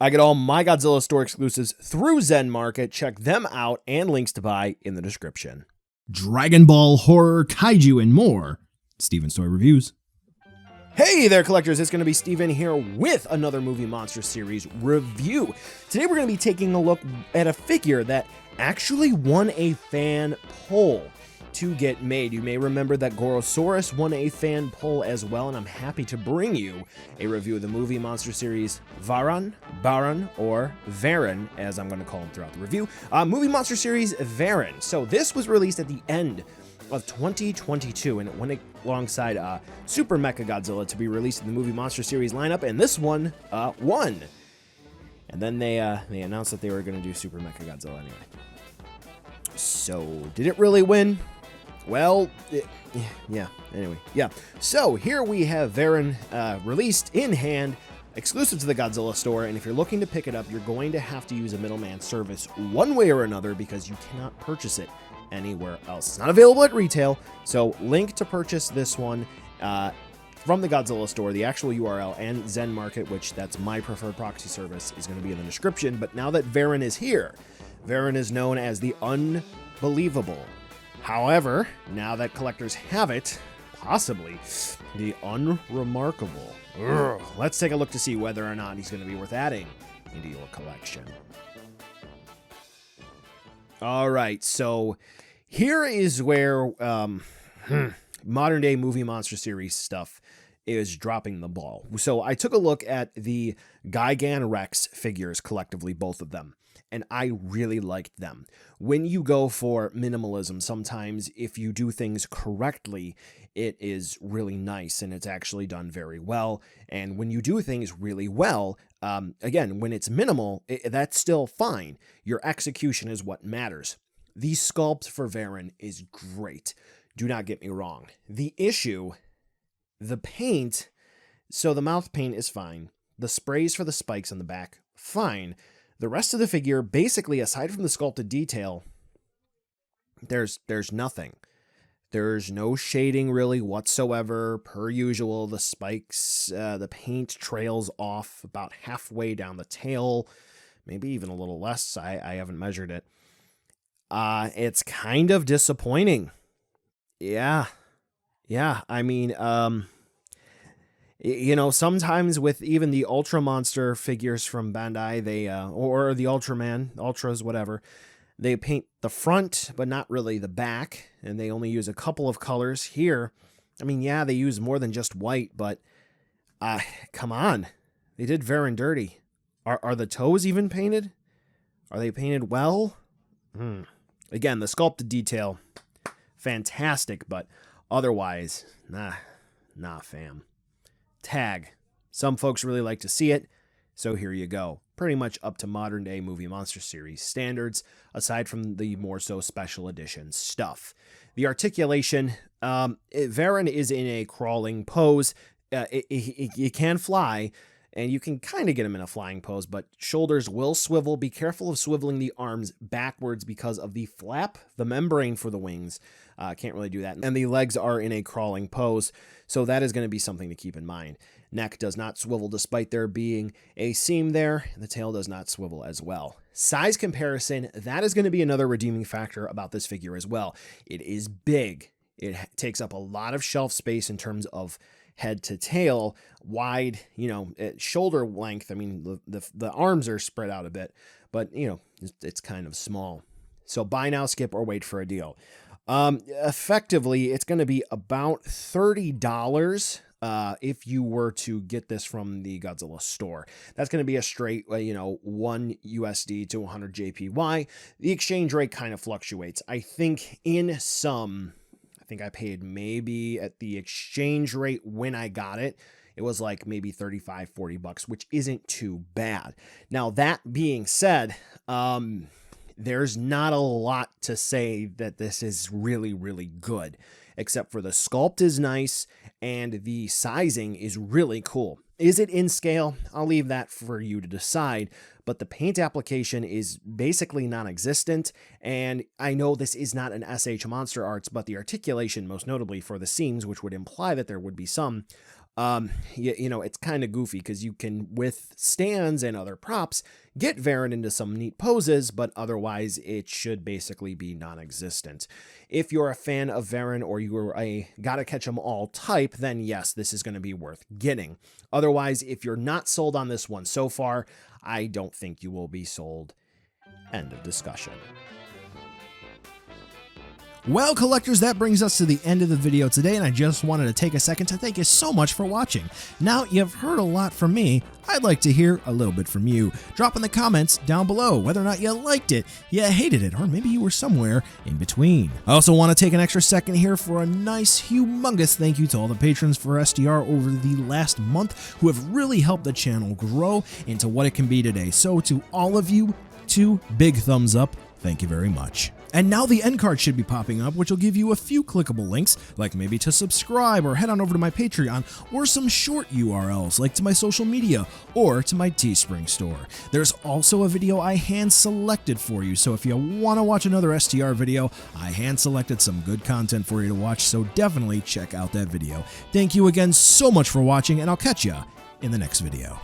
I get all my Godzilla store exclusives through ZenMarket. Check them out and links to buy in the description. Dragon Ball, horror, kaiju, and more. Steven's Toy Reviews. Hey there, collectors. It's going to be Steven here with another Movie Monster Series review. Today we're going to be taking a look at a figure that actually won a fan poll to get made. You may remember that Gorosaurus won a fan poll as well, and I'm happy to bring you a review of the Movie Monster Series Varan, or Varan, as I'm going to call him throughout the review. Movie Monster Series Varan. So this was released at the end of 2022, and it went alongside Super Mechagodzilla to be released in the Movie Monster Series lineup, and this one won. And then they announced that they were going to do Super Mechagodzilla anyway. So, did it really win? Well, anyway. So, here we have Varan released in hand, exclusive to the Godzilla store, and if you're looking to pick it up, you're going to have to use a middleman service one way or another because you cannot purchase it anywhere else. It's not available at retail, so link to purchase this one from the Godzilla store, the actual URL, and ZenMarket, which that's my preferred proxy service, is going to be in the description. But now that Varan is here, Varan is known as the Unbelievable. However, now that collectors have it, possibly the Unremarkable. Let's take a look to see whether or not he's going to be worth adding into your collection. All right, so here is where modern day Movie Monster Series stuff is dropping the ball. So I took a look at the Gigan Rex figures collectively, both of them, and I really liked them. When you go for minimalism, sometimes if you do things correctly, it is really nice and it's actually done very well. And when you do things really well, again, when it's minimal, that's still fine. Your execution is what matters. The sculpt for Varan is great. Do not get me wrong. The issue, the paint, so the mouth paint is fine. The sprays for the spikes on the back, fine. The rest of the figure, basically, aside from the sculpted detail, there's nothing. There's no shading really whatsoever. Per usual, the spikes, the paint trails off about halfway down the tail, maybe even a little less. I haven't measured it. It's kind of disappointing. Yeah. I mean, you know, sometimes with even the Ultra Monster figures from Bandai, they, or the Ultraman, Ultras, whatever, they paint the front, but not really the back, and they only use a couple of colors. Here, I mean, yeah, they use more than just white, but, come on. They did Varan dirty. Are the toes even painted? Are they painted well? Again, the sculpted detail, fantastic, but otherwise, nah, fam. Tag. Some folks really like to see it, so here you go. Pretty much up to modern day Movie Monster Series standards, aside from the more so special edition stuff. The articulation, Varan is in a crawling pose. You can fly, and you can kind of get him in a flying pose, but shoulders will swivel. Be careful of swiveling the arms backwards because of the flap, the membrane for the wings. Can't really do that. And the legs are in a crawling pose, so that is going to be something to keep in mind. Neck does not swivel despite there being a seam there. The tail does not swivel as well. Size comparison, that is going to be another redeeming factor about this figure as well. It is big. It takes up a lot of shelf space in terms of head to tail, wide, you know, shoulder length. I mean, the arms are spread out a bit, but, you know, it's kind of small. So buy now, skip, or wait for a deal. Effectively, it's going to be about $30 if you were to get this from the Godzilla store. That's going to be a straight, you know, 1 USD to 100 JPY. The exchange rate kind of fluctuates. I think I paid maybe at the exchange rate when I got it, it was like maybe 35, 40 bucks, which isn't too bad. Now, that being said, there's not a lot to say that this is really, really good, except for the sculpt is nice and the sizing is really cool. Is it in scale? I'll leave that for you to decide, but the paint application is basically non-existent, and I know this is not an SH Monster Arts, but the articulation, most notably for the seams, which would imply that there would be some, You know, it's kind of goofy because you can, with stands and other props, get Varan into some neat poses, but otherwise it should basically be non-existent. If you're a fan of Varan or you're a gotta catch 'em all type, then yes, this is going to be worth getting. Otherwise, if you're not sold on this one so far, I don't think you will be sold. End of discussion. Well, collectors, that brings us to the end of the video today, and I just wanted to take a second to thank you so much for watching. Now, you've heard a lot from me. I'd like to hear a little bit from you. Drop in the comments down below whether or not you liked it, you hated it, or maybe you were somewhere in between. I also want to take an extra second here for a nice, humongous thank you to all the patrons for SDR over the last month who have really helped the channel grow into what it can be today. So to all of you, 2 big thumbs up. Thank you very much. And now the end card should be popping up, which will give you a few clickable links, like maybe to subscribe or head on over to my Patreon, or some short URLs like to my social media or to my Teespring store. There's also a video I hand selected for you, so if you want to watch another STR video, I hand selected some good content for you to watch, so definitely check out that video. Thank you again so much for watching, and I'll catch ya in the next video.